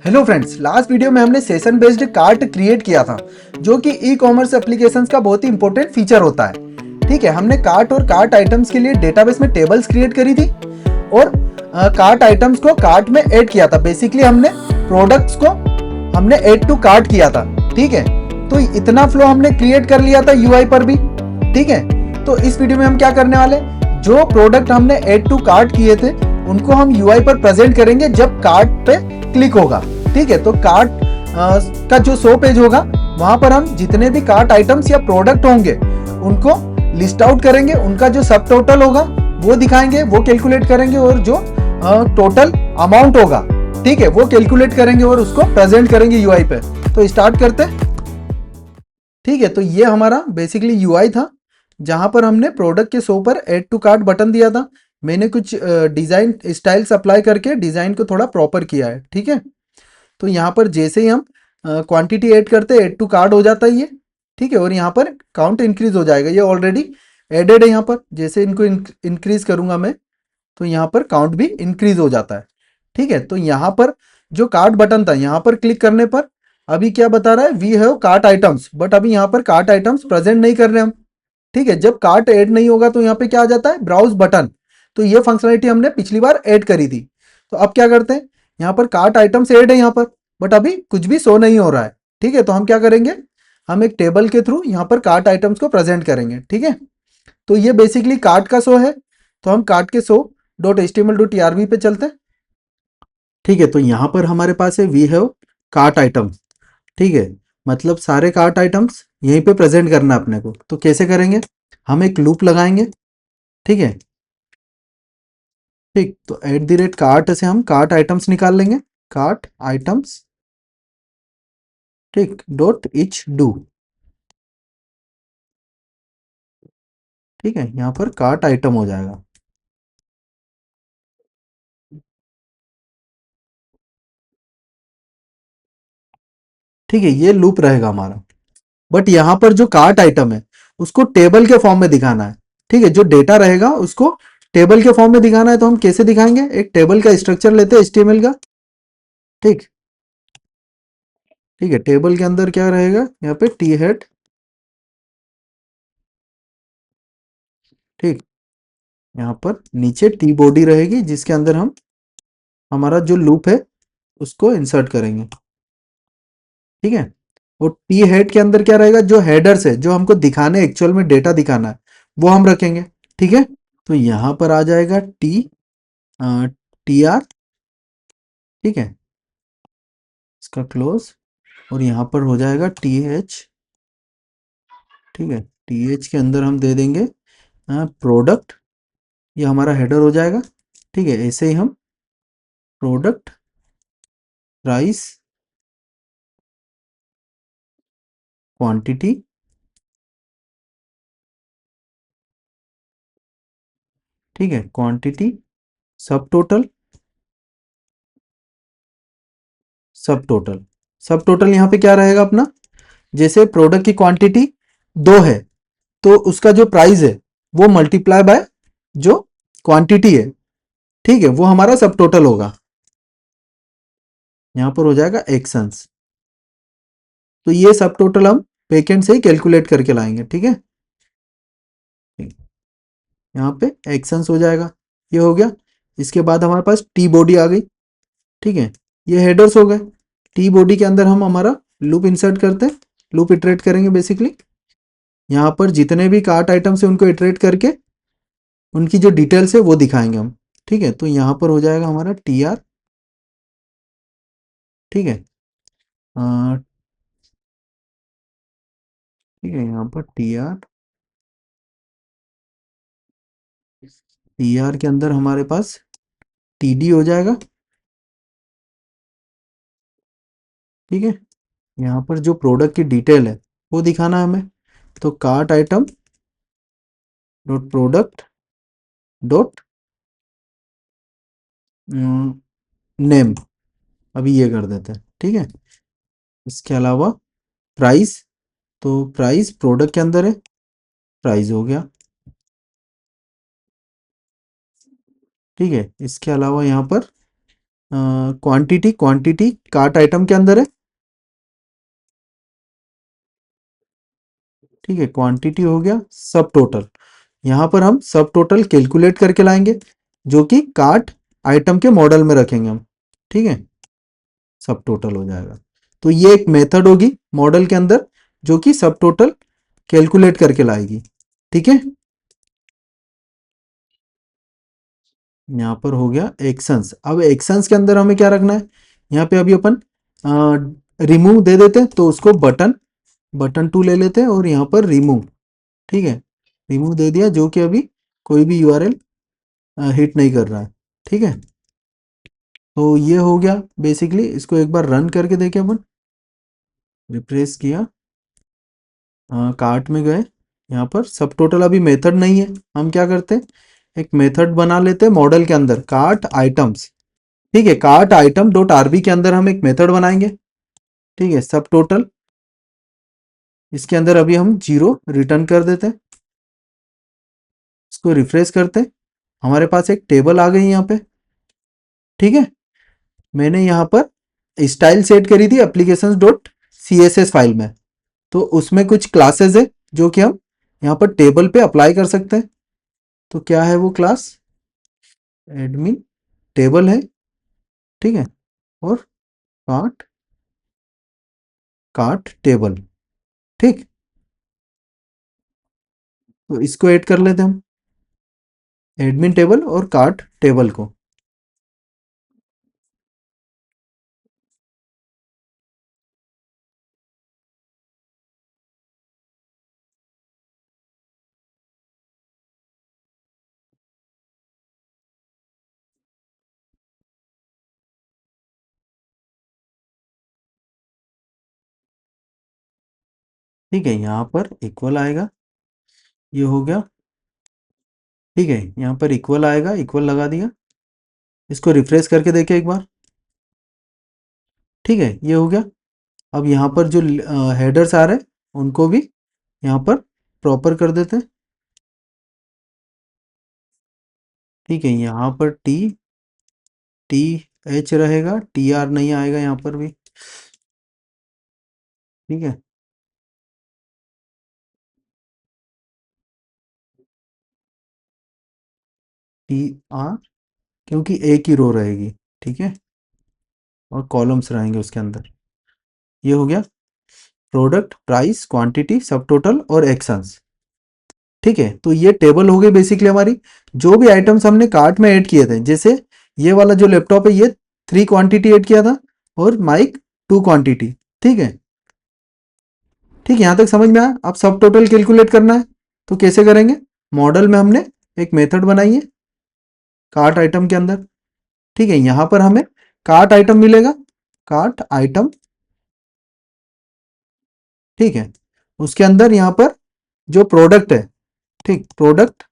Hello friends, last video में हमने session based cart create किया था जो कि ई कॉमर्स एप्लीकेशंस का बहुत ही इंपॉर्टेंट फीचर होता है। ठीक है, हमने कार्ट और कार्ट आइटम्स के लिए डेटाबेस में टेबल्स क्रिएट करी थी और कार्ट आइटम्स को कार्ट में ऐड किया था। बेसिकली हमने प्रोडक्ट्स को हमने ऐड टू कार्ट किया था। ठीक है, तो इतना फ्लो हमने क्रिएट कर लिया था यूआई पर भी। ठीक है, तो इस वीडियो में हम क्या करने वाले, जो प्रोडक्ट हमने ऐड टू कार्ट किए थे उनको हम यूआई पर प्रेजेंट करेंगे जब कार्ट पे क्लिक होगा। ठीक है, तो कार्ट का जो 100 पेज होगा वहां पर हम जितने भी कार्ट आइटम्स या प्रोडक्ट होंगे उनको लिस्ट आउट करेंगे, उनका जो सब टोटल होगा वो दिखाएंगे, वो कैलकुलेट करेंगे और जो टोटल अमाउंट होगा, ठीक है, वो कैलकुलेट करेंगे और उसको प्रेजेंट करेंगे यूआई पे। तो स्टार्ट करते हैं। ठीक है, तो ये हमारा बेसिकली यूआई था जहां पर हमने प्रोडक्ट के 100 पर ऐड टू कार्ट बटन दिया था। मैंने कुछ डिजाइन स्टाइल्स अप्लाई करके डिजाइन को थोड़ा प्रॉपर किया है। ठीक है, तो यहाँ पर जैसे ही हम क्वांटिटी ऐड करते हैं ऐड टू कार्ड हो जाता है ये। ठीक है, और यहाँ पर काउंट इंक्रीज हो जाएगा, ये ऑलरेडी एडेड है। यहाँ पर जैसे इनको इंक्रीज करूंगा मैं तो यहाँ पर काउंट भी इंक्रीज हो जाता है। ठीक है, तो यहाँ पर जो कार्ट बटन था यहाँ पर क्लिक करने पर अभी क्या बता रहा है, we have cart items, but अभी यहाँ पर कार्ट आइटम्स प्रेजेंट नहीं कर रहे हम। ठीक है, जब कार्ट ऐड नहीं होगा तो यहाँ पे क्या आ जाता है, ब्राउज बटन। तो ये फंक्शनलिटी हमने पिछली बार ऐड करी थी। तो अब क्या करते हैं, यहाँ पर कार्ट आइटम्स ऐड है यहाँ पर, बट अभी कुछ भी शो नहीं हो रहा है। ठीक है, तो हम क्या करेंगे, हम एक टेबल के थ्रू यहाँ पर कार्ट आइटम्स को प्रेजेंट करेंगे। ठीक है, तो ये बेसिकली कार्ट का शो है। तो हम कार्ट के show dot HTML dot TRB पे चलते हैं। ठीक है, तो यहाँ पर हमारे पास है वी हैव कार्ट आइटम्स। ठीक है, मतलब सारे कार्ट आइटम्स यहीं पे प्रेजेंट करना है अपने को। तो कैसे करेंगे, हम एक लूप लगाएंगे। ठीक है, ठीक, तो एट द रेट कार्ट से हम कार्ट आइटम्स निकाल लेंगे, कार्ट आइटम्स, ठीक, डॉट इच डू। ठीक है, यहाँ पर कार्ट आइटम हो जाएगा। ठीक है, ये लूप रहेगा हमारा, बट यहाँ पर जो कार्ट आइटम है उसको टेबल के फॉर्म में दिखाना है। ठीक है, जो डेटा रहेगा उसको टेबल के फॉर्म में दिखाना है। तो हम कैसे दिखाएंगे, एक टेबल का स्ट्रक्चर लेते हैं एचटीएमएल का। ठीक, ठीक है, टेबल के अंदर क्या रहेगा, यहाँ पे टी हेड। ठीक, यहाँ पर नीचे टी बॉडी रहेगी जिसके अंदर हम हमारा जो लूप है उसको इंसर्ट करेंगे। ठीक है, और टी हेड के अंदर क्या रहेगा, जो हेडर्स है जो हमको दिखाने एक्चुअल में डेटा दिखाना है वो हम रखेंगे। ठीक है, तो यहाँ पर आ जाएगा टी आर। ठीक है, इसका क्लोज, और यहाँ पर हो जाएगा टी एच। ठीक है, टी एच के अंदर हम दे देंगे प्रोडक्ट, ये हमारा हेडर हो जाएगा। ठीक है, ऐसे ही हम प्रोडक्ट प्राइस क्वांटिटी, ठीक है, क्वांटिटी सब टोटल, सब टोटल, सब टोटल यहाँ पे क्या रहेगा अपना, जैसे प्रोडक्ट की क्वांटिटी 2 है तो उसका जो प्राइस है वो मल्टीप्लाई बाय जो क्वांटिटी है, ठीक है, वो हमारा सब टोटल होगा। यहाँ पर हो जाएगा एक्शंस। तो ये सब टोटल हम बैकएंड से ही कैलकुलेट करके लाएंगे। ठीक है, यहाँ पे एक्शंस हो जाएगा, ये हो गया। इसके बाद हमारे पास टी बॉडी आ गई। ठीक है, ये हेडर्स हो गए। टी बॉडी के अंदर हम हमारा लूप इंसर्ट करते हैं, लूप इटरेट करेंगे बेसिकली। यहाँ पर जितने भी कार्ट आइटम्स है उनको इटरेट करके उनकी जो डिटेल्स है वो दिखाएंगे हम। ठीक है, तो यहाँ पर हो जाएगा हमारा टी आर। ठीक है, ठीक है, यहाँ पर टी आर के अंदर हमारे पास टी डी हो जाएगा। ठीक है, यहाँ पर जो प्रोडक्ट की डिटेल है वो दिखाना है हमें। तो cart item dot product dot name, अभी ये कर देते हैं। ठीक है, इसके अलावा प्राइस, तो प्राइस प्रोडक्ट के अंदर है, प्राइस हो गया। ठीक है, इसके अलावा यहाँ पर क्वांटिटी क्वांटिटी कार्ट आइटम के अंदर है। ठीक है, क्वांटिटी हो गया सब टोटल। यहाँ पर हम सब टोटल कैलकुलेट करके लाएंगे, जो कि कार्ट आइटम के मॉडल में रखेंगे हम। ठीक है, सब टोटल हो जाएगा। तो ये एक मेथड होगी मॉडल के अंदर, जो कि सब टोटल कैलकुलेट करके लाएगी। ठीक है, यहाँ पर हो गया एक्शंस। अब एक्शंस के अंदर हमें क्या रखना है, यहाँ पे अभी अपन रिमूव दे देते हैं, तो उसको बटन बटन टू ले लेते हैं और यहाँ पर रिमूव। ठीक है, रिमूव दे दिया, जो कि अभी कोई भी यूआरएल हिट नहीं कर रहा है। ठीक है, तो ये हो गया बेसिकली। इसको एक बार रन करके देखें अपन। रिप्रेस किया, कार्ट में गए, यहाँ पर सब टोटल अभी मेथड नहीं है। हम क्या करते हैं, एक मेथड बना लेते हैं मॉडल के अंदर, कार्ट आइटम्स। ठीक है, कार्ट आइटम डॉट आरबी के अंदर हम एक मेथड बनाएंगे। ठीक है, सब टोटल, इसके अंदर अभी हम 0 रिटर्न कर देते हैं। इसको रिफ्रेश करते हैं, हमारे पास एक टेबल आ गई यहाँ पे। ठीक है, मैंने यहाँ पर स्टाइल सेट करी थी application dot C S S file में। तो उसमें कुछ क्लासेस है जो कि हम यहाँ पर टेबल पे अप्लाई कर सकते हैं। तो क्या है वो क्लास, एडमिन टेबल है। ठीक है, और कार्ट कार्ट टेबल। ठीक, तो इसको ऐड कर लेते हैं हम, एडमिन टेबल और कार्ट टेबल को। ठीक है, यहाँ पर इक्वल आएगा, ये हो गया। ठीक है, यहाँ पर इक्वल आएगा, इक्वल लगा दिया। इसको रिफ्रेश करके देखें एक बार। ठीक है, ये हो गया। अब यहाँ पर जो हेडर्स आ रहे हैं उनको भी यहाँ पर प्रॉपर कर देते हैं। ठीक है, यहाँ पर टी एच रहेगा, टी आर नहीं आएगा यहाँ पर भी। ठीक है, टी आर, क्योंकि एक ही रो रहेगी। ठीक है, और कॉलम्स रहेंगे उसके अंदर। ये हो गया प्रोडक्ट, प्राइस, क्वांटिटी, सब टोटल और एक्शंस। ठीक है, तो ये टेबल हो गई बेसिकली हमारी। जो भी आइटम्स हमने कार्ट में ऐड किए थे, जैसे ये वाला जो लैपटॉप है ये 3 क्वांटिटी ऐड किया था, और माइक 2 क्वांटिटी। ठीक है, ठीक है, यहाँ तक समझ में आया। अब सब टोटल कैलकुलेट करना है, तो कैसे करेंगे, मॉडल में हमने एक मेथड बनाई है कार्ट आइटम के अंदर। ठीक है, यहाँ पर हमें कार्ट आइटम मिलेगा, कार्ट आइटम। ठीक है, उसके अंदर यहाँ पर जो प्रोडक्ट है, ठीक, product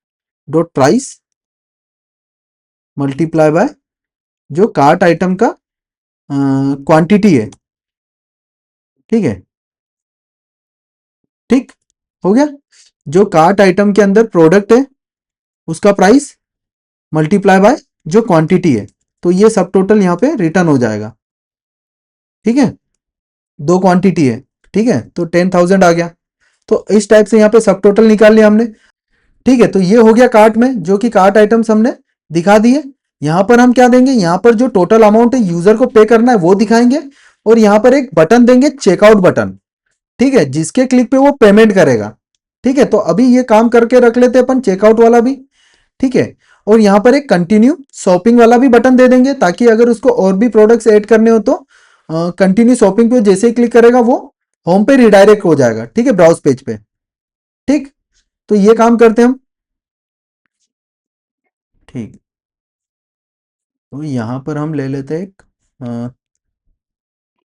dot price multiply by जो कार्ट आइटम का क्वांटिटी है। ठीक है, ठीक, हो गया। जो कार्ट आइटम के अंदर प्रोडक्ट है उसका प्राइस मल्टीप्लाई बाय जो क्वांटिटी है, तो ये सब टोटल यहाँ पे रिटर्न हो जाएगा। ठीक है, 2 क्वांटिटी है। ठीक है, तो 10,000 आ गया। तो इस टाइप से यहाँ पे सब टोटल निकाल लिया हमने। ठीक है, तो ये हो गया कार्ट में, जो कि कार्ट आइटम्स हमने दिखा दिए। यहाँ पर हम क्या देंगे, यहाँ पर जो टोटल अमाउंट है यूजर को पे करना है वो दिखाएंगे, और यहाँ पर एक बटन देंगे, चेकआउट बटन। ठीक है, जिसके क्लिक पे वो पेमेंट करेगा। ठीक है, तो अभी ये काम करके रख लेते हैं अपन, चेकआउट वाला भी। ठीक है, और यहाँ पर एक कंटिन्यू शॉपिंग वाला भी बटन दे देंगे, ताकि अगर उसको और भी प्रोडक्ट्स ऐड करने हो तो कंटिन्यू शॉपिंग पे जैसे ही क्लिक करेगा वो होम पे रिडायरेक्ट हो जाएगा। ठीक है, ब्राउज पेज पे। ठीक, तो ये काम करते हैं हम। ठीक, तो यहाँ पर हम ले लेते हैं एक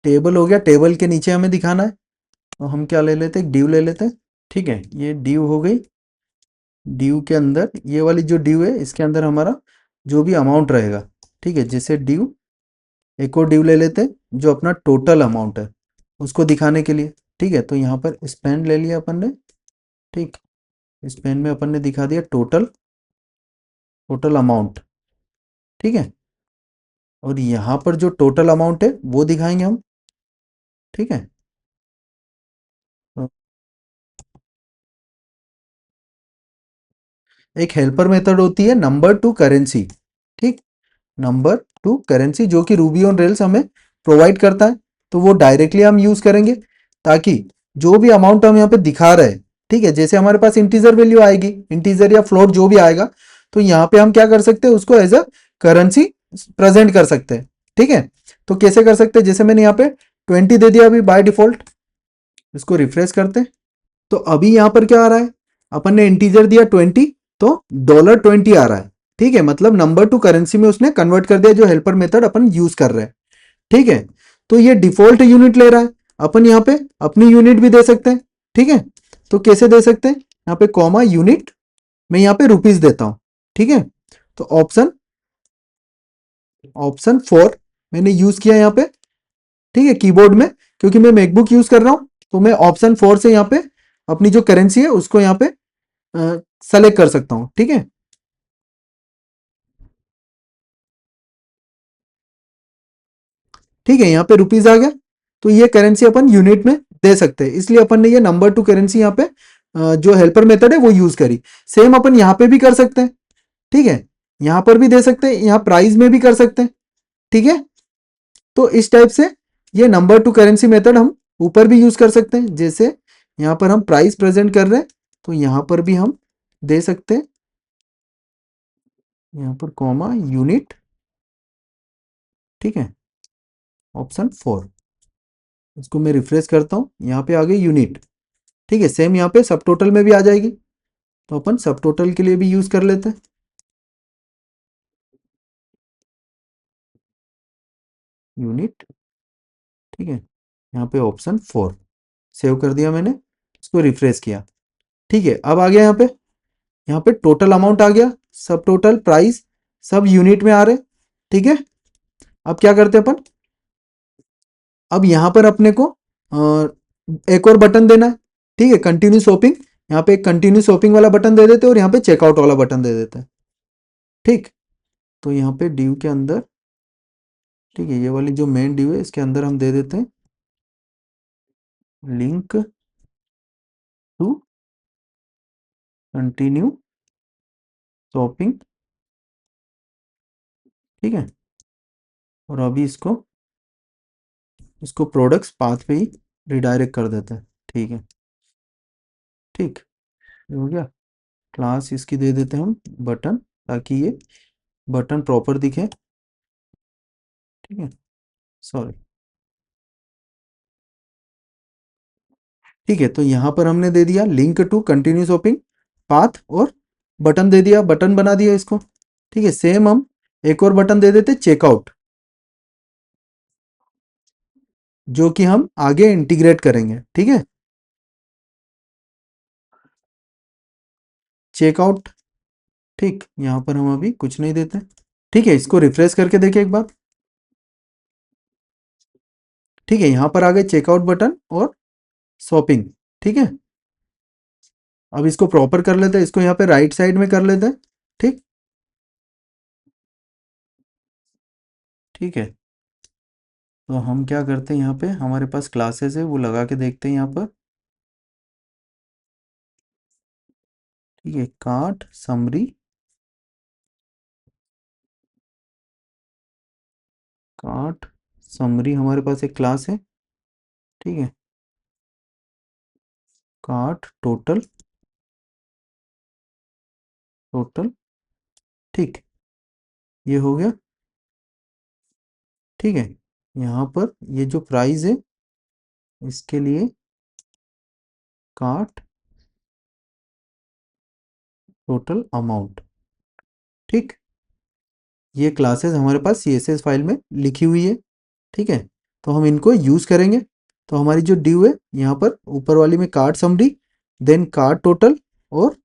टेबल हो गया, टेबल के नीचे हमें दिखाना है, तो हम क्या ले लेते हैं, ड्यू ले लेते हैं। ठीक है, ये ड्यू हो गई। ड्यू के अंदर ये वाली जो ड्यू है, इसके अंदर हमारा जो भी अमाउंट रहेगा। ठीक है, जैसे ड्यू, एक और ड्यू ले लेते हैं जो अपना टोटल अमाउंट है उसको दिखाने के लिए। ठीक है, तो यहाँ पर स्पेंड ले लिया अपन ने। ठीक, स्पेंड में अपन ने दिखा दिया टोटल टोटल अमाउंट। ठीक है, और यहाँ पर जो टोटल अमाउंट है वो दिखाएंगे हम। ठीक है। तो एक हेल्पर मेथड होती है नंबर टू करेंसी। ठीक। नंबर टू करेंसी जो कि रूबी ऑन रेल्स हमें प्रोवाइड करता है, तो वो डायरेक्टली हम यूज करेंगे ताकि जो भी अमाउंट हम यहाँ पे दिखा रहे हैं, ठीक है, जैसे हमारे पास इंटीजर वैल्यू आएगी, इंटीजर या फ्लोट जो भी आएगा, तो यहाँ पे हम क्या कर सकते हैं, उसको एज अ करेंसी प्रेजेंट कर सकते हैं। ठीक है। तो कैसे कर सकते हैं, जैसे मैंने यहाँ पे 20 दे दिया अभी बाय डिफॉल्ट। इसको रिफ्रेश करते हैं। तो अभी यहाँ पर क्या आ रहा है, अपन ने इंटीजर दिया 20, तो $20 आ रहा है। ठीक है, मतलब नंबर टू करेंसी में उसने कन्वर्ट कर दिया, जो हेल्पर मेथड अपन यूज कर रहे हैं। ठीक है। तो ये डिफॉल्ट यूनिट ले रहा है, अपन यहाँ पे अपनी यूनिट भी दे सकते हैं। ठीक है। तो कैसे दे सकते हैं, यहाँ पे कॉमा यूनिट, मैं यहाँ पे रुपीज देता हूं। ठीक है। तो ऑप्शन ऑप्शन 4 मैंने यूज किया यहाँ पे। ठीक है, कीबोर्ड में, क्योंकि मैं मैकबुक यूज कर रहा हूं, तो मैं ऑप्शन 4 से यहाँ पे अपनी जो करेंसी है उसको यहाँ पे सेलेक्ट कर सकता हूं। ठीक है। ठीक है, यहाँ पे रुपीज आ गया। तो ये करेंसी अपन यूनिट में दे सकते हैं, इसलिए अपन ने ये नंबर टू करेंसी यहाँ पे जो हेल्पर मेथड है वो यूज करी। सेम अपन यहाँ पे भी कर सकते हैं। ठीक है। यहाँ पर भी दे सकते हैं, यहाँ प्राइस में भी कर सकते हैं। ठीक है। तो इस टाइप से ये नंबर टू करेंसी मेथड हम ऊपर भी यूज कर सकते हैं, जैसे यहाँ पर हम प्राइस प्रेजेंट कर रहे हैं, तो यहाँ पर भी हम दे सकते हैं, यहाँ पर कॉमा यूनिट। ठीक है। ऑप्शन 4, इसको मैं रिफ्रेश करता हूँ, यहाँ पे आ गई यूनिट। ठीक है, सेम यहाँ पे सब टोटल में भी आ जाएगी, तो अपन सब टोटल के लिए भी यूज कर लेते हैं, यूनिट। ठीक है। यहाँ पे ऑप्शन 4 सेव कर दिया मैंने, इसको रिफ्रेश किया। ठीक है, अब आ गया यहाँ पे टोटल अमाउंट आ गया, सब टोटल प्राइस सब यूनिट में आ रहे। ठीक है। अब क्या करते हैं अपन, अब यहाँ पर अपने को एक और बटन देना है। ठीक है, कंटिन्यू शॉपिंग, यहाँ पे एक कंटिन्यू शॉपिंग वाला बटन दे देते हैं और यहाँ पे चेकआउट वाला बटन दे देते हैं। ठीक। तो यहाँ पे ड्यू के अंदर, ठीक है, ये वाली जो मेन ड्यू है इसके अंदर हम दे देते हैं लिंक टू कंटिन्यू शॉपिंग। ठीक है। और अभी इसको इसको प्रोडक्ट्स पाथ पे ही रिडायरेक्ट कर देते हैं। ठीक है। ठीक, ये हो गया। क्लास इसकी दे देते हैं हम बटन, ताकि ये बटन प्रॉपर दिखे। ठीक है। सॉरी। ठीक है, तो यहाँ पर हमने दे दिया link to continue shopping path, और बटन दे दिया, बटन बना दिया इसको। ठीक है, सेम हम एक और बटन दे देते चेकआउट, जो कि हम आगे इंटीग्रेट करेंगे। ठीक है। चेकआउट। ठीक, यहाँ पर हम अभी कुछ नहीं देते। ठीक है, इसको रिफ्रेश करके देखें एक बार। ठीक है, यहाँ पर आ गए चेकआउट बटन और शॉपिंग। ठीक है। अब इसको प्रॉपर कर लेते हैं, इसको यहाँ पे राइट साइड में कर लेते हैं। ठीक। ठीक है, तो हम क्या करते हैं, यहाँ पे हमारे पास क्लासेस है वो लगा के देखते हैं यहाँ पर। ठीक है, कार्ट समरी, कार्ट समरी हमारे पास एक क्लास है। ठीक है। Cart total, total. ठीक, ये हो गया। ठीक है, यहाँ पर ये जो प्राइस है इसके लिए कार्ट टोटल अमाउंट। ठीक, ये क्लासेस हमारे पास सीएसएस फाइल में लिखी हुई है। ठीक है। तो हम इनको यूज करेंगे। तो हमारी जो ड्यू है यहाँ पर ऊपर वाली में card summary, then card total, और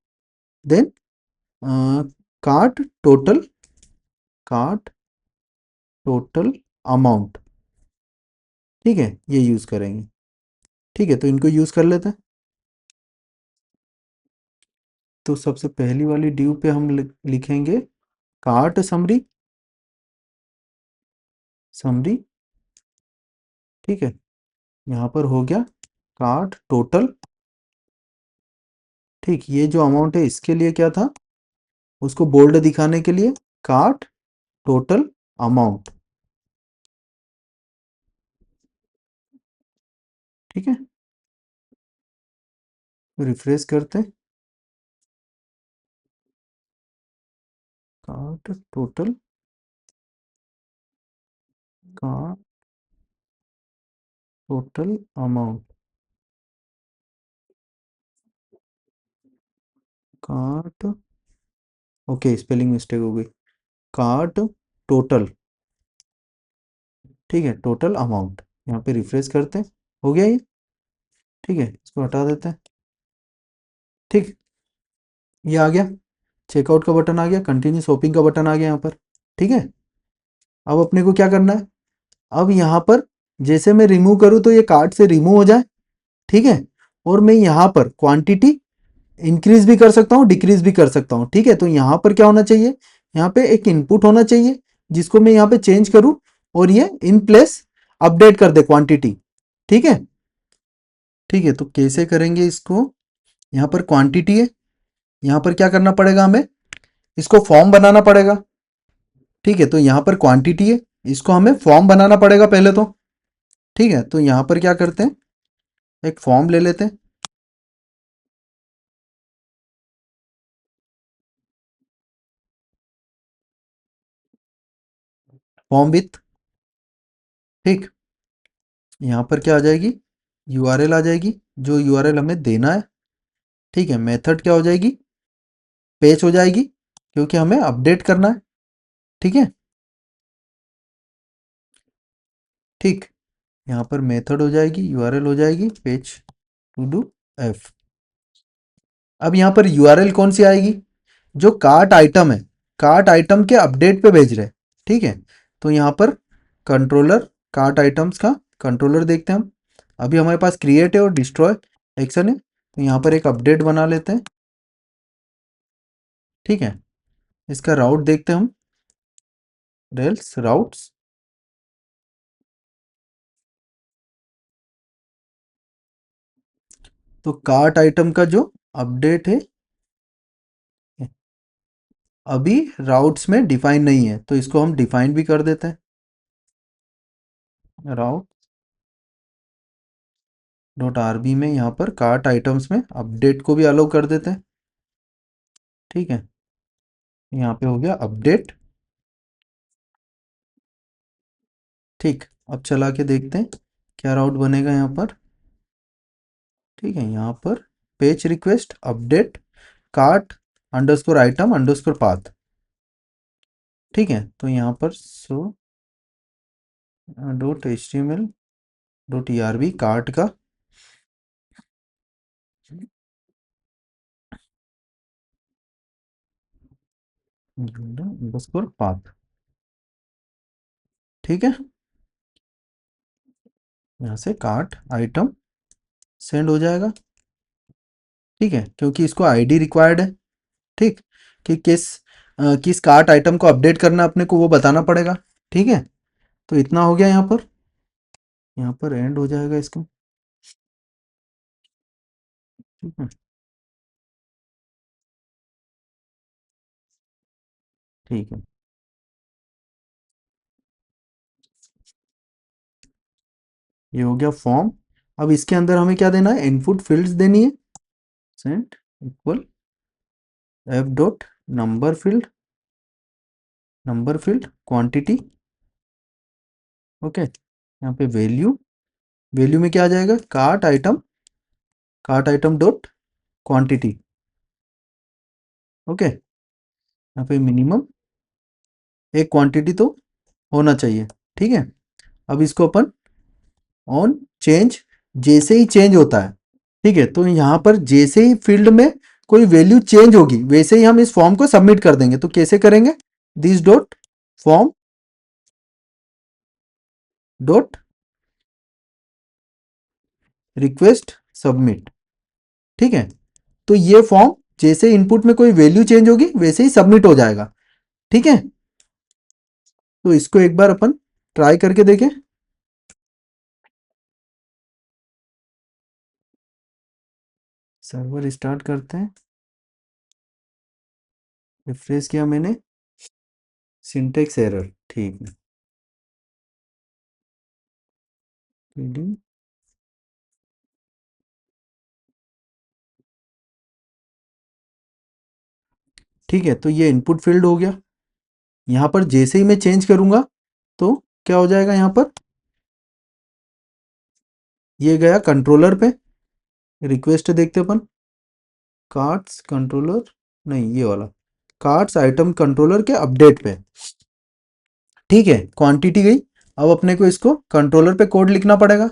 then card total, card total amount. ठीक है, ये यूज करेंगे। ठीक है, तो इनको यूज कर लेते हैं। तो सबसे पहली वाली ड्यू पे हम लिखेंगे कार्ड समरी। समरी, ठीक है। यहाँ पर हो गया कार्ट टोटल, ठीक। ये जो अमाउंट है इसके लिए क्या था, उसको बोल्ड दिखाने के लिए कार्ट टोटल अमाउंट, ठीक है। रिफ्रेश करते हैं, cart total, cart total amount, cart, okay spelling mistake हो गई, कार्ट टोटल, ठीक है, टोटल अमाउंट। यहाँ पे रिफ्रेश करते हैं, हो गया ये, ठीक है। इसको हटा देते हैं, ठीक। ये आ गया, चेकआउट का बटन आ गया, कंटिन्यू शॉपिंग का बटन आ गया यहाँ पर, ठीक है। अब अपने को क्या करना है, अब यहाँ पर जैसे मैं रिमूव करूँ तो ये कार्ट से रिमूव हो जाए, ठीक है। और मैं यहाँ पर क्वांटिटी इंक्रीज भी कर सकता हूँ, डिक्रीज भी कर सकता हूँ, ठीक है। तो यहाँ पर क्या होना चाहिए, यहाँ पे एक इनपुट होना चाहिए जिसको मैं यहाँ पे चेंज करूँ और ये इन प्लेस अपडेट कर दे क्वांटिटी, ठीक है। ठीक है, तो कैसे करेंगे इसको, यहाँ पर क्वांटिटी है, यहाँ पर क्या करना पड़ेगा हमें, इसको फॉर्म बनाना पड़ेगा, ठीक है। तो यहाँ पर क्वांटिटी है, इसको हमें फॉर्म बनाना पड़ेगा पहले तो, ठीक है। तो यहाँ पर क्या करते हैं, एक फॉर्म ले लेते हैं, फॉर्म विथ, ठीक। यहाँ पर क्या आ जाएगी, यूआरएल आ जाएगी, जो यूआरएल हमें देना है, ठीक है। मेथड क्या हो जाएगी, पेज हो जाएगी, क्योंकि हमें अपडेट करना है, ठीक है, ठीक। यहाँ पर मेथड हो जाएगी, यूआरएल हो जाएगी, पेज टू डू एफ। अब यहाँ पर यूआरएल कौन सी आएगी, जो कार्ट आइटम है, कार्ट आइटम के अपडेट पे भेज रहे हैं, ठीक है। तो यहाँ पर कंट्रोलर, कार्ट आइटम्स का कंट्रोलर देखते हैं हम, अभी हमारे पास क्रिएट है और डिस्ट्रॉय एक्शन है, तो यहाँ पर एक अपडेट बना लेते हैं, ठीक है। इसका राउट देखते हैं हम, रेल्स राउट्स, तो कार्ट आइटम का जो अपडेट है अभी राउट्स में डिफाइन नहीं है, तो इसको हम डिफाइन भी कर देते हैं, राउट डॉट आरबी में यहाँ पर कार्ट आइटम्स में अपडेट को भी अलाउ कर देते हैं, ठीक है। यहाँ पे हो गया अपडेट, ठीक। अब चला के देखते हैं क्या राउट बनेगा यहाँ पर, ठीक है। यहाँ पर page request update cart underscore item underscore path, ठीक है। तो यहाँ पर show dot H T M L dot E R B cart का अंडरस्कोर पाथ, ठीक है। यहाँ से कार्ट आइटम सेंड हो जाएगा, ठीक है, क्योंकि इसको आईडी रिक्वायर्ड है, ठीक। कि किस कार्ट आइटम को अपडेट करना है अपने को वो बताना पड़ेगा, ठीक है। तो इतना हो गया, यहाँ पर एंड हो जाएगा इसका, ठीक है, ठीक है। ये हो गया फॉर्म। अब इसके अंदर हमें क्या देना है, इनपुट फील्ड्स देनी है, cent equal F dot number field quantity, okay. यहाँ पे वैल्यू, वैल्यू में क्या आ जाएगा, cart item dot quantity, okay. यहाँ पे मिनिमम एक क्वांटिटी तो होना चाहिए, ठीक है। अब इसको अपन ऑन चेंज, जैसे ही चेंज होता है, ठीक है। तो यहाँ पर जैसे ही फील्ड में कोई वैल्यू चेंज होगी वैसे ही हम इस फॉर्म को सबमिट कर देंगे, तो कैसे करेंगे, this dot form dot request submit, ठीक है। तो ये फॉर्म जैसे इनपुट में कोई वैल्यू चेंज होगी वैसे ही सबमिट हो जाएगा, ठीक है। तो इसको एक बार अपन ट्राई करके देखें। सर्वर स्टार्ट करते हैं, रिफ्रेश किया मैंने, सिंटेक्स एरर, ठीक है। रीडिंग, ठीक है, तो ये इनपुट फील्ड हो गया। यहाँ पर जैसे ही मैं चेंज करूंगा तो क्या हो जाएगा, यहाँ पर ये गया कंट्रोलर पे, रिक्वेस्ट देखते अपन, कार्ड्स कंट्रोलर, नहीं ये वाला, कार्ड्स आइटम कंट्रोलर के अपडेट पे, ठीक है, क्वांटिटी गई। अब अपने को इसको कंट्रोलर पे कोड लिखना पड़ेगा।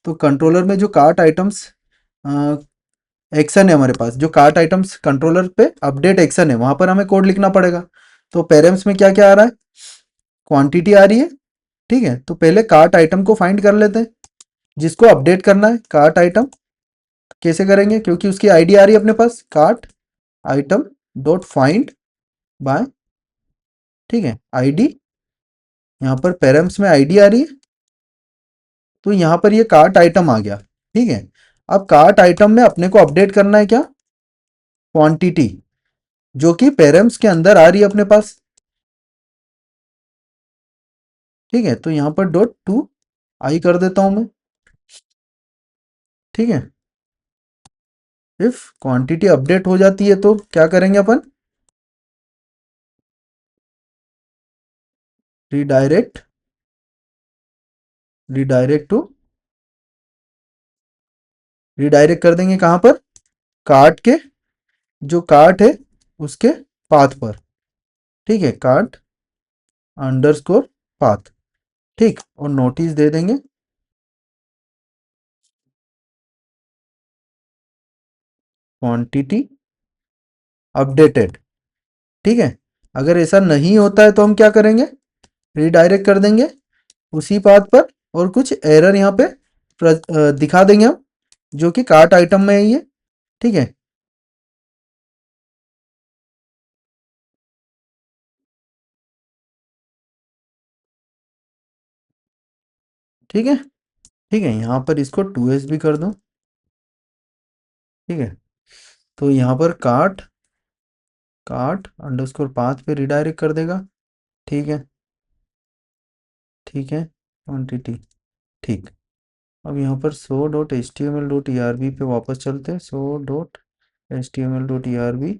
तो कंट्रोलर में जो कार्ट आइटम्स एक्शन है, हमारे पास जो कार्ट आइटम्स कंट्रोलर पे अपडेट एक्शन है, वहां पर हमें कोड लिखना पड़ेगा। तो पेरेंट्स में क्या क्या आ रहा है, क्वांटिटी आ रही है, ठीक है। तो पहले कार्ट आइटम को फाइंड कर लेते हैं, जिसको अपडेट करना है कार्ट आइटम। कैसे करेंगे, क्योंकि उसकी आईडी आ रही है अपने पास, cart item dot find by, ठीक है, आईडी, यहाँ पर पेरेंट्स में आईडी आ रही है, तो यहाँ पर ये कार्ट आइटम आ गया, ठीक है। अब कार्ट आइटम में अपने को अपडेट करना है क्या, क्वांटिटी, जो कि पेरेंट्स के अंदर आ रही है अपने पास, ठीक है। तो यहाँ पर डॉट टू आई कर देता हूं मैं, ठीक है। इफ क्वांटिटी अपडेट हो जाती है तो क्या करेंगे अपन, रीडायरेक्ट, रीडायरेक्ट टू, रीडायरेक्ट कर देंगे कहां पर, कार्ट के, जो कार्ट है उसके पाथ पर, ठीक है, कार्ट अंडरस्कोर पाथ, ठीक, और नोटिस दे देंगे क्वांटिटी अपडेटेड, ठीक है। अगर ऐसा नहीं होता है तो हम क्या करेंगे, रीडायरेक्ट कर देंगे उसी पाथ पर, और कुछ एरर यहाँ पे दिखा देंगे हम, जो कि कार्ट आइटम में है ये, ठीक है। ठीक है, ठीक है, यहाँ पर इसको 2s भी कर दो, ठीक है। तो यहाँ पर कार्ट, कार्ट अंडरस्कोर पाथ पे रिडायरेक्ट कर देगा, ठीक है, ठीक है, क्वांटिटी, ठीक। अब यहाँ पर show dot H T M L dot E R B पे वापस चलते हैं, show dot H T M L dot E R B,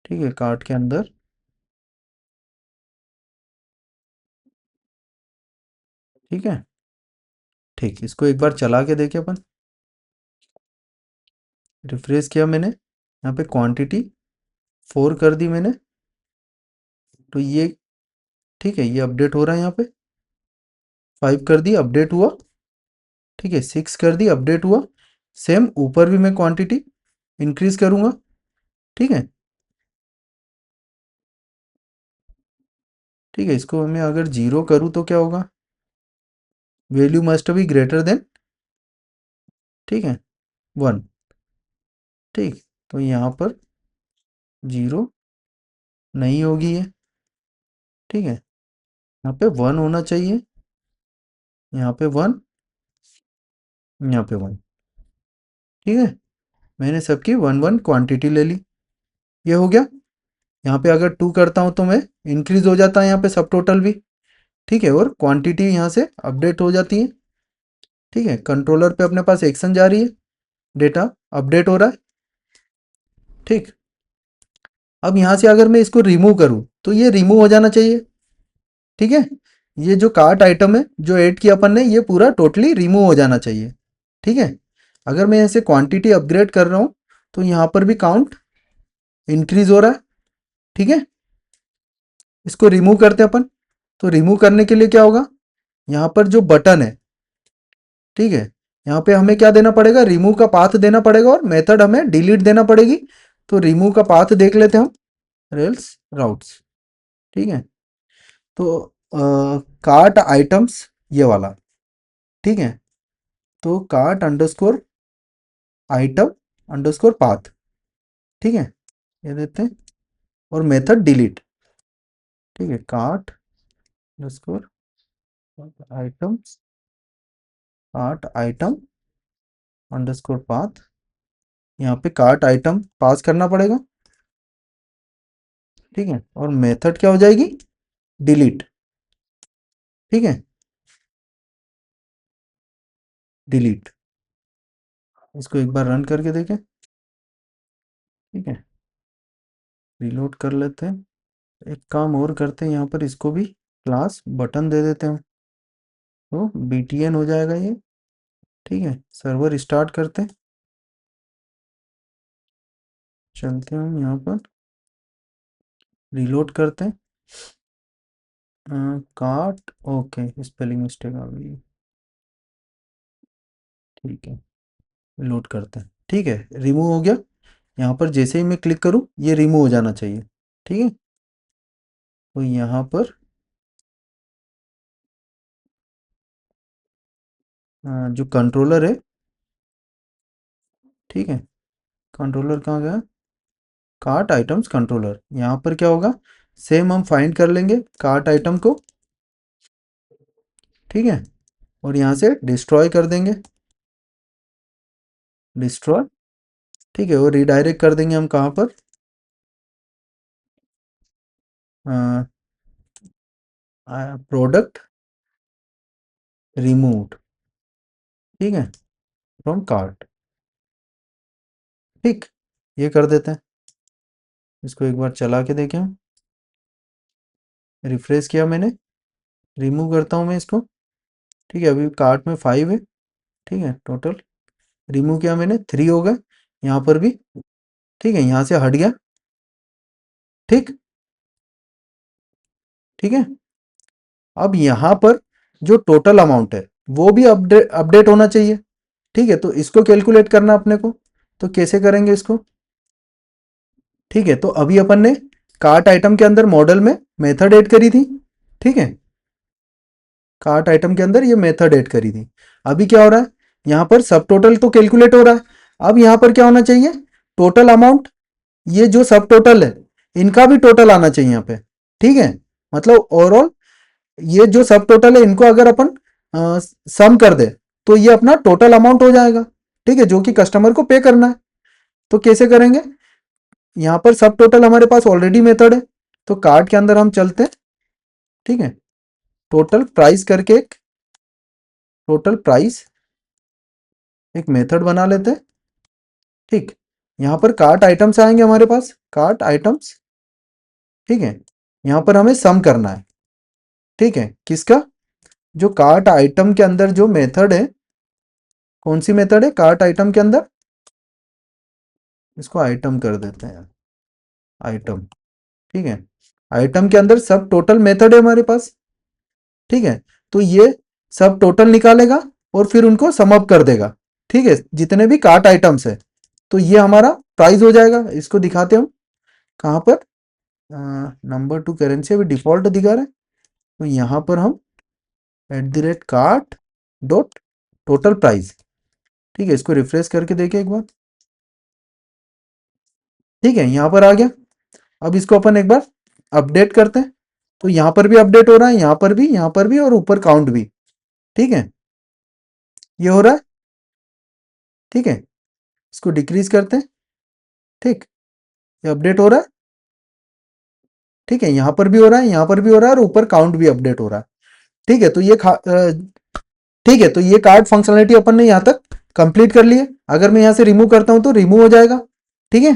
ठीक है, कार्ट के अंदर, ठीक है, ठीक। इसको एक बार चला के देखें अपन, रिफ्रेश किया मैंने, यहाँ पे क्वांटिटी 4 कर दी मैंने, तो ये, ठीक है, ये अपडेट हो रहा है, यहाँ पे 5 कर दी, अपडेट हुआ, ठीक है, 6 कर दी, अपडेट हुआ। सेम ऊपर भी मैं क्वांटिटी इंक्रीज करूंगा, ठीक है, ठीक है। इसको मैं अगर 0 करूँ तो क्या होगा, value must be greater than, ठीक है, 1, ठीक। तो यहाँ पर 0 नहीं होगी ये, ठीक है, यहाँ पे 1 होना चाहिए, यहाँ पे 1, यहाँ पे 1, ठीक है। मैंने सबकी 1 1 क्वांटिटी ले ली, ये हो गया। यहाँ पे अगर 2 करता हूँ तो मैं इंक्रीज हो जाता है यहाँ पे सब टोटल भी, ठीक है, और क्वांटिटी यहाँ से अपडेट हो जाती है, ठीक है। कंट्रोलर पे अपने पास एक्शन जा रही है, डेटा अपडेट हो रहा है, ठीक। अब यहाँ से अगर मैं इसको रिमूव करूँ तो ये रिमूव हो जाना चाहिए, ठीक है। ये जो कार्ट आइटम है जो ऐड किया अपन ने, ये पूरा टोटली रिमूव हो जाना चाहिए, ठीक है। अगर मैं ऐसे क्वांटिटी अपग्रेड कर रहा हूँ तो यहाँ पर भी काउंट इंक्रीज हो रहा है, ठीक है। इसको रिमूव करते हैं अपन। तो रिमूव करने के लिए क्या होगा, यहाँ पर जो बटन है, ठीक है, यहाँ पे हमें क्या देना पड़ेगा, रिमूव का पाथ देना पड़ेगा, और मेथड हमें डिलीट देना पड़ेगी। तो रिमूव का पाथ देख लेते हैं हम, रेल्स राउट्स, ठीक है। तो कार्ट आइटम्स ये वाला, ठीक है। तो cart underscore item underscore path, ठीक है, ये देते हैं, और मेथड डिलीट, ठीक है, cart underscore items cart item underscore path, यहाँ पे कार्ट आइटम पास करना पड़ेगा। ठीक है, और मेथड क्या हो जाएगी, डिलीट। ठीक है, डिलीट। इसको एक बार रन करके देखें। ठीक है, रिलोड कर लेते हैं। एक काम और करते हैं, यहाँ पर इसको भी क्लास बटन दे देते हैं, तो btn हो जाएगा ये। ठीक है, सर्वर स्टार्ट करते हैं, चलते हैं हम यहाँ पर, रिलोड करते हैं। कार्ट, ओके, स्पेलिंग मिस्टेक आ गई। ठीक है, लोड करते हैं। ठीक है, रिमूव हो गया। यहाँ पर जैसे ही मैं क्लिक करूँ ये रिमूव हो जाना चाहिए। ठीक है, तो यहाँ पर जो कंट्रोलर है, ठीक है, कंट्रोलर कहाँ गया, कार्ट आइटम्स कंट्रोलर, यहाँ पर क्या होगा, सेम हम फाइंड कर लेंगे कार्ट आइटम को। ठीक है, और यहाँ से डिस्ट्रॉय कर देंगे, डिस्ट्रॉय। ठीक है, और रिडायरेक्ट कर देंगे हम कहाँ पर, प्रोडक्ट रिमूव्ड। ठीक है, फ्रॉम कार्ट। ठीक, ये कर देते हैं। इसको एक बार चला के देखें, रिफ्रेश किया मैंने, रिमूव करता हूँ मैं इसको। ठीक है, अभी कार्ट में 5 है। ठीक है, टोटल रिमूव किया मैंने, 3 हो गए यहाँ पर भी। ठीक है, यहाँ से हट गया। ठीक, ठीक है, अब यहाँ पर जो टोटल अमाउंट है वो भी अपडेट अपडेट होना चाहिए। ठीक है, तो इसको कैलकुलेट करना अपने को, तो कैसे करेंगे इसको। ठीक है, तो अभी अपन ने कार्ट आइटम के अंदर मॉडल में मेथड ऐड करी थी। ठीक है, कार्ट आइटम के अंदर ये मेथड ऐड करी थी। अभी क्या हो रहा है, यहाँ पर सब टोटल तो कैलकुलेट हो रहा है। अब यहाँ पर क्या होना चाहिए, टोटल अमाउंट, ये जो सब टोटल है इनका भी टोटल आना चाहिए यहाँ पे। ठीक है, मतलब ओवरऑल ये जो सब टोटल है इनको अगर अपन सम कर दे तो ये अपना टोटल अमाउंट हो जाएगा। ठीक है, जो कि कस्टमर को पे करना है। तो कैसे करेंगे, यहाँ पर सब टोटल हमारे पास ऑलरेडी मेथड है, तो कार्ड के अंदर हम चलते हैं। ठीक है, टोटल प्राइस करके एक टोटल प्राइस एक मेथड बना लेते हैं। ठीक, यहाँ पर कार्ट आइटम्स आएंगे हमारे पास, कार्ट आइटम्स। ठीक है, यहाँ पर हमें सम करना है। ठीक है, किसका, जो कार्ट आइटम के अंदर जो मेथड है, कौन सी मेथड है कार्ट आइटम के अंदर, इसको आइटम कर देते हैं, आइटम। ठीक है, आइटम के अंदर सब टोटल मेथड है हमारे पास। ठीक है, तो ये सब टोटल निकालेगा और फिर उनको सम अप कर देगा। ठीक है, जितने भी कार्ट आइटम्स है, तो ये हमारा प्राइस हो जाएगा। इसको दिखाते हम कहाँ पर, नंबर टू करेंसी अभी डिफॉल्ट दिखा रहा है, तो यहाँ पर हम @कार्ट डॉट टोटल प्राइस। ठीक है, इसको रिफ्रेश करके देखें एक बार। ठीक है, यहाँ पर आ गया। अब इसको अपन एक बार अपडेट करते हैं, तो यहाँ पर भी अपडेट हो रहा है, यहाँ पर भी, यहाँ पर भी, और ऊपर काउंट भी। ठीक है, ये हो रहा है। ठीक है, इसको डिक्रीज करते हैं। ठीक, ये अपडेट हो रहा है। ठीक है, यहाँ पर भी हो रहा है, यहाँ पर भी हो रहा है, और ऊपर काउंट भी अपडेट हो रहा है। ठीक है, तो ये ठीक है, तो ये कार्ड फंक्शनलिटी अपन ने यहाँ तक कंप्लीट कर ली है। अगर मैं यहाँ से रिमूव करता हूँ तो रिमूव हो जाएगा। ठीक है,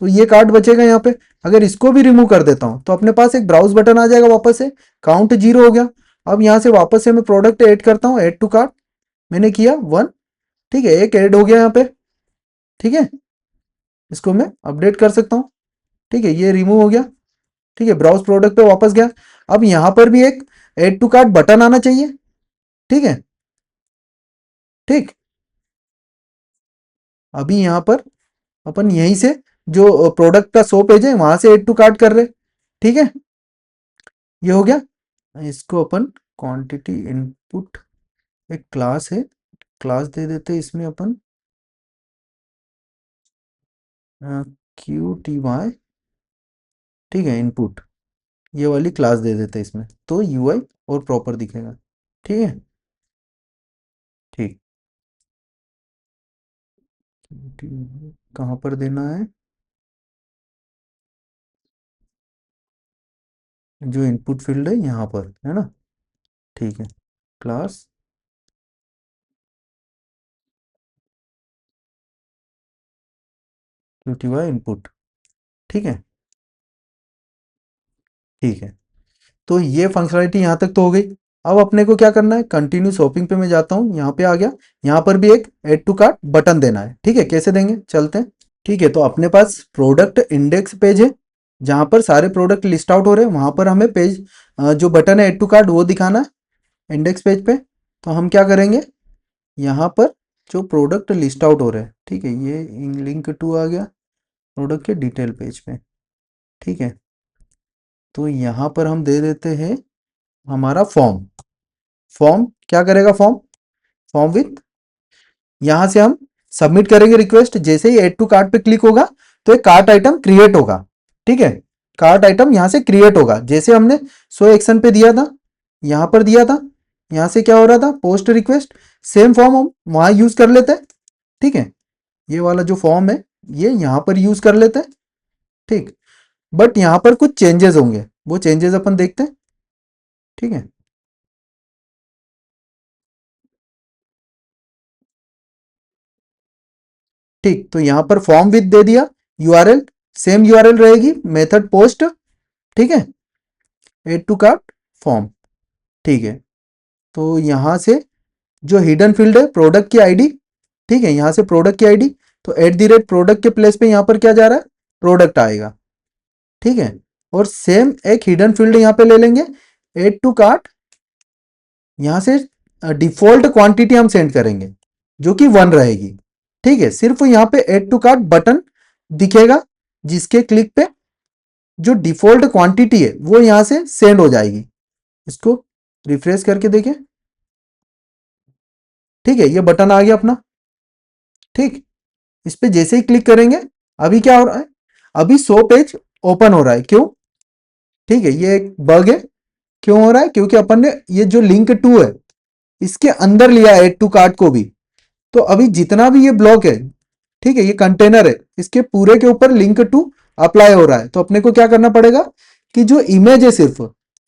तो ये कार्ड बचेगा यहाँ पे। अगर इसको भी रिमूव कर देता हूँ तो अपने पास एक ब्राउज बटन आ जाएगा, वापस से काउंट 0 हो गया। अब यहाँ से वापस से मैं प्रोडक्ट ऐड करता हूँ, ऐड टू कार्ट, मैंने किया 1। ठीक है, एक ऐड हो गया यहाँ पे। ठीक है, इसको मैं अपडेट कर सकता हूँ। ठीक है, ये रिमूव हो गया। ठीक है, ब्राउज प्रोडक्ट पे वापस गया। अब यहाँ पर भी एक ऐड टू कार्ट बटन आना चाहिए। ठीक है, ठीक, अभी यहाँ पर अपन यहीं से जो प्रोडक्ट का 100 पेज है वहां से ऐड टू कार्ट कर रहे। ठीक है, ये हो गया। इसको अपन क्वांटिटी इनपुट एक क्लास है, क्लास दे देते हैं इसमें अपन QTY। ठीक है, इनपुट, ये वाली क्लास दे देते हैं इसमें, तो UI और प्रॉपर दिखेगा। ठीक है। ठीक। कहाँ पर देना है? जो इनपुट फील्ड है यहाँ पर है ना। ठीक है। Class QTY input. ठीक है। ठीक है। तो ये फंक्शनलिटी यहाँ तक तो हो गई। अब अपने को क्या करना है, कंटिन्यू शॉपिंग पे मैं जाता हूँ, यहाँ पे आ गया। यहाँ पर भी एक ऐड टू कार्ट बटन देना है। ठीक है, कैसे देंगे चलते हैं। ठीक है, तो अपने पास प्रोडक्ट इंडेक्स पेज है, जहाँ पर सारे प्रोडक्ट लिस्ट आउट हो रहे हैं। वहाँ पर हमें पेज जो बटन है ऐड टू कार्ट वो दिखाना है इंडेक्स पेज पे। तो हम क्या करेंगे, यहाँ पर जो प्रोडक्ट लिस्ट आउट हो रहे हैं, ठीक है, ये लिंक टू आ गया प्रोडक्ट के डिटेल पेज पे। ठीक है, तो यहाँ पर हम दे देते हैं हमारा फॉर्म। फॉर्म क्या करेगा, फॉर्म फॉर्म विथ, यहाँ से हम सबमिट करेंगे रिक्वेस्ट। जैसे ही ऐड टू कार्ट पे क्लिक होगा तो एक कार्ट आइटम क्रिएट होगा। ठीक है, कार्ट आइटम यहाँ से क्रिएट होगा, जैसे हमने सो एक्शन पे दिया था, यहाँ पर दिया था। यहाँ से क्या हो रहा था, पोस्ट रिक्वेस्ट, सेम फॉर्म हम वहाँ यूज कर लेते हैं। ठीक है, ये वाला जो फॉर्म है ये यहाँ पर यूज कर लेते हैं। ठीक, बट यहाँ पर कुछ चेंजेस होंगे, वो चेंजेस अपन देखते हैं। ठीक है। ठीक, तो यहाँ पर फॉर्म विद दे दिया, यूआरएल सेम यूआरएल रहेगी, मेथड पोस्ट। ठीक है, एड टू कार्ट फॉर्म। ठीक है, तो यहाँ से जो हिडन फील्ड है प्रोडक्ट की आईडी। ठीक है, यहाँ से प्रोडक्ट की आईडी, तो एट द रेट प्रोडक्ट के प्लेस पे यहाँ पर क्या जा रहा है, प्रोडक्ट आएगा। ठीक है, और सेम एक हिडन फील्ड यहाँ पे ले लेंगे, एड टू कार्ट। यहाँ से डिफॉल्ट क्वांटिटी हम सेंड करेंगे जो कि 1 रहेगी। ठीक है, सिर्फ यहाँ पे एड टू कार्ट बटन दिखेगा, जिसके क्लिक पे जो डिफॉल्ट क्वांटिटी है वो यहाँ से सेंड हो जाएगी। इसको रिफ्रेश करके देखें। ठीक है, ये बटन आ गया अपना। ठीक, इस पे जैसे ही क्लिक करेंगे, अभी क्या हो रहा है, अभी 100 पेज ओपन हो रहा है। क्यों? ठीक है, ये एक बग है। क्यों हो रहा है, क्योंकि अपन ने ये जो लिंक टू है इसके अंदर लिया है एड टू कार्ट को भी। तो अभी जितना भी ये ब्लॉक है, ठीक है, ये कंटेनर है, इसके पूरे के ऊपर लिंक टू अप्लाई हो रहा है। तो अपने को क्या करना पड़ेगा कि जो इमेज है, सिर्फ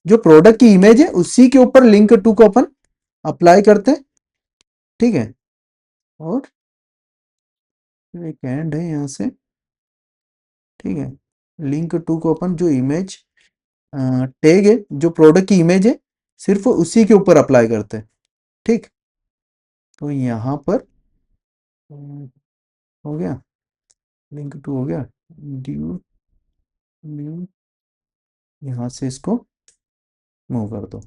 जो प्रोडक्ट की इमेज है उसी के ऊपर लिंक टू को अपन अप्लाई करते हैं। ठीक है, और एक एंड है यहाँ से। ठीक है, लिंक टू को अपन जो इमेज टैग है, जो प्रोडक्ट की इमेज है, सिर्फ उसी के ऊपर अप्लाई करते हैं। ठीक, तो यहाँ पर हो गया, लिंक टू हो गया, ड्यू ड्यू, यहाँ से इसको मूव कर दो।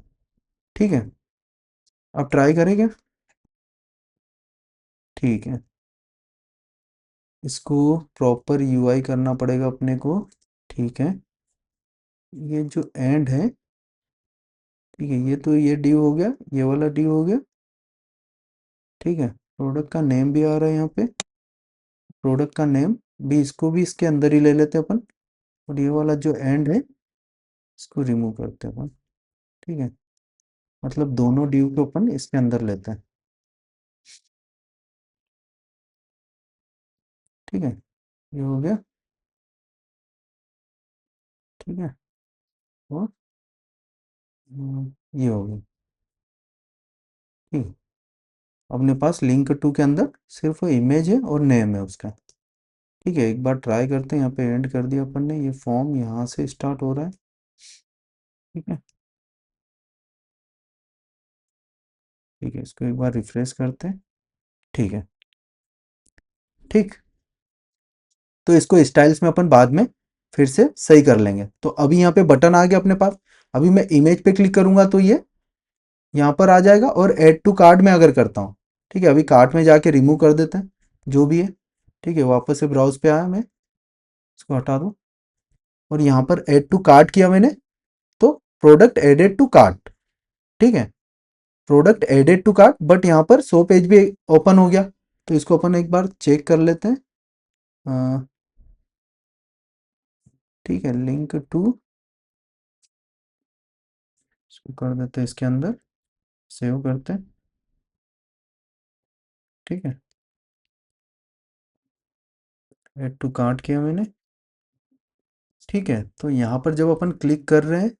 ठीक है, अब ट्राई करेंगे। ठीक है, इसको प्रॉपर यूआई करना पड़ेगा अपने को। ठीक है, ये जो एंड है, ठीक है, ये तो ये ड्यू हो गया, ये वाला ड्यू हो गया। ठीक है, प्रोडक्ट का नेम भी आ रहा है यहाँ पे, प्रोडक्ट का नेम भी, इसको भी इसके अंदर ही ले लेते हैं अपन। और ये वाला जो एंड है इसको रिमूव करते हैं अपन। ठीक है, मतलब दोनों ड्यू को अपन इसके अंदर लेते हैं। ठीक है, ये हो गया। ठीक है, और ये हो गया। ठीक है, अपने पास लिंक टू के अंदर सिर्फ इमेज है और नेम है उसका। ठीक है, एक बार ट्राई करते हैं। यहाँ पे एंड कर दिया अपन ने, ये फॉर्म यहाँ से स्टार्ट हो रहा है। ठीक है। ठीक है, इसको एक बार रिफ्रेश करते हैं। ठीक है। ठीक, तो इसको स्टाइल्स में अपन बाद में फिर से सही कर लेंगे। तो अभी यहाँ पे बटन आ गया अपने पास। अभी मैं इमेज पे क्लिक करूंगा तो ये यहाँ पर आ जाएगा, और ऐड टू कार्ट में अगर करता हूँ, ठीक है, अभी कार्ट में जाके रिमूव कर देते हैं जो भी है। ठीक है, वापस से ब्राउज पे आया मैं, इसको हटा दूँ, और यहाँ पर ऐड टू कार्ट किया मैंने, तो प्रोडक्ट एडेड टू कार्ट। ठीक है, product added to cart, but यहाँ पर 100 पेज भी ओपन हो गया। तो इसको अपन एक बार चेक कर लेते हैं। ठीक है, लिंक टू इसको कर देते हैं इसके अंदर। सेव करते हैं। ठीक है, ऐड टू कार्ट किया मैंने। ठीक है, तो यहाँ पर जब अपन क्लिक कर रहे हैं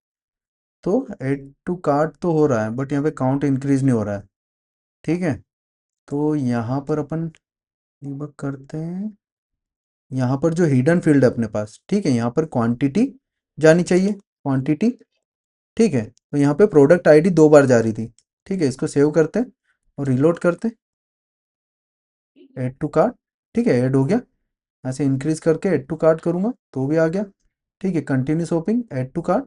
तो ऐड टू कार्ट तो हो रहा है, बट यहाँ पे काउंट इंक्रीज नहीं हो रहा है। ठीक है, तो यहाँ पर अपन डिबग करते हैं। यहाँ पर जो हिडन फील्ड है अपने पास, ठीक है, यहाँ पर क्वांटिटी जानी चाहिए, क्वांटिटी। ठीक है, तो यहाँ पे प्रोडक्ट आईडी 2 बार जा रही थी। ठीक है, इसको सेव करते हैं और रिलोड करते हैं। ऐड टू कार्ट, ठीक है, ऐड हो गया। ऐसे इंक्रीज करके ऐड टू कार्ट करूँगा तो भी आ गया। ठीक है, continue shopping, add to cart.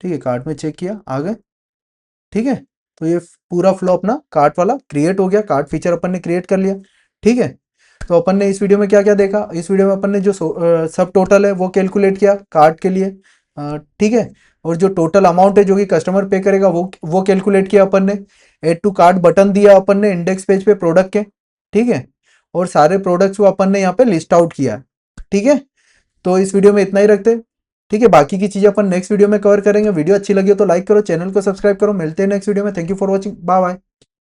ठीक है, कार्ट में चेक किया, आ गए। ठीक है, तो ये पूरा फ्लो अपना कार्ट वाला क्रिएट हो गया, कार्ट फीचर अपन ने क्रिएट कर लिया। ठीक है, तो अपन ने इस वीडियो में क्या क्या देखा, इस वीडियो में अपन ने जो सब टोटल है वो कैलकुलेट किया कार्ट के लिए। ठीक है, और जो टोटल अमाउंट है जो कि कस्टमर पे करेगा वो कैलकुलेट किया अपन ने। ऐड टू कार्ट बटन दिया अपन ने इंडेक्स पेज पे प्रोडक्ट के। ठीक है, और सारे प्रोडक्ट्स को अपन ने यहाँ पे लिस्ट आउट किया। ठीक है, तो इस वीडियो में इतना ही रखते हैं। ठीक है, बाकी की चीजें अपन नेक्स्ट वीडियो में कवर करेंगे। वीडियो अच्छी लगी हो तो लाइक करो, चैनल को सब्सक्राइब करो। मिलते हैं नेक्स्ट वीडियो में। Thank you for watching, bye bye.